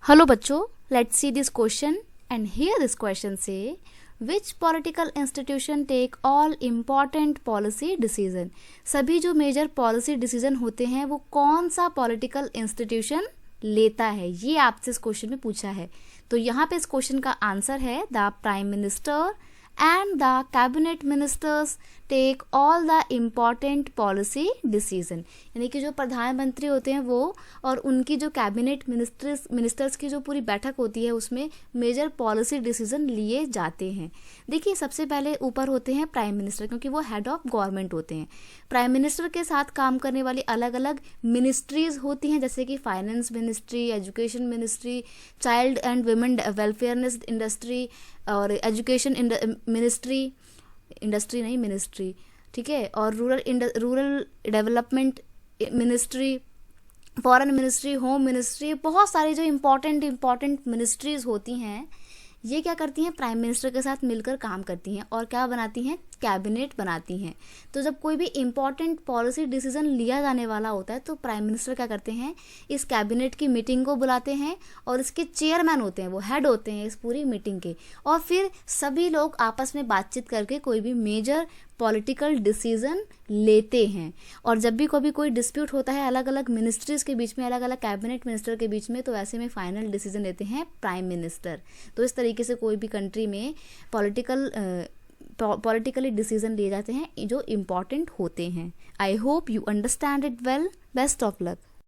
Hello बच्चों, let's see this question and here this question से which political institution take all important policy decision. सभी जो major policy decision होते हैं वो कौन सा पॉलिटिकल इंस्टीट्यूशन लेता है, ये आपसे इस क्वेश्चन में पूछा है। तो यहाँ पे इस क्वेश्चन का आंसर है the prime minister and the cabinet ministers take all the important policy decision. यानी कि जो प्रधानमंत्री होते हैं वो और उनकी जो कैबिनेट मिनिस्टर्स की जो पूरी बैठक होती है उसमें मेजर पॉलिसी डिसीजन लिए जाते हैं। देखिए, सबसे पहले ऊपर होते हैं प्राइम मिनिस्टर, क्योंकि वो हेड ऑफ गवर्नमेंट होते हैं। प्राइम मिनिस्टर के साथ काम करने वाली अलग अलग मिनिस्ट्रीज होती हैं, जैसे कि finance ministry, education ministry, child and women welfare industry और एजुकेशन मिनिस्ट्री, ठीक है, और rural development ministry, foreign ministry, home ministry. बहुत सारी जो इम्पॉर्टेंट मिनिस्ट्रीज होती हैं ये क्या करती हैं, प्राइम मिनिस्टर के साथ मिलकर काम करती हैं और क्या बनाती हैं, कैबिनेट बनाती हैं। तो जब कोई भी इम्पॉर्टेंट पॉलिसी डिसीजन लिया जाने वाला होता है तो प्राइम मिनिस्टर क्या करते हैं, इस कैबिनेट की मीटिंग को बुलाते हैं और इसके चेयरमैन होते हैं, वो हेड होते हैं इस पूरी मीटिंग के, और फिर सभी लोग आपस में बातचीत करके कोई भी मेजर पॉलिटिकल डिसीजन लेते हैं। और जब भी कभी कोई डिस्प्यूट होता है अलग अलग मिनिस्ट्रीज के बीच में, अलग अलग कैबिनेट मिनिस्टर के बीच में, तो ऐसे में फाइनल डिसीजन लेते हैं प्राइम मिनिस्टर। तो इस तरीके से कोई भी कंट्री में पॉलिटिकली डिसीजन लिए जाते हैं जो इम्पॉर्टेंट होते हैं। I hope you understand it well. Best of luck.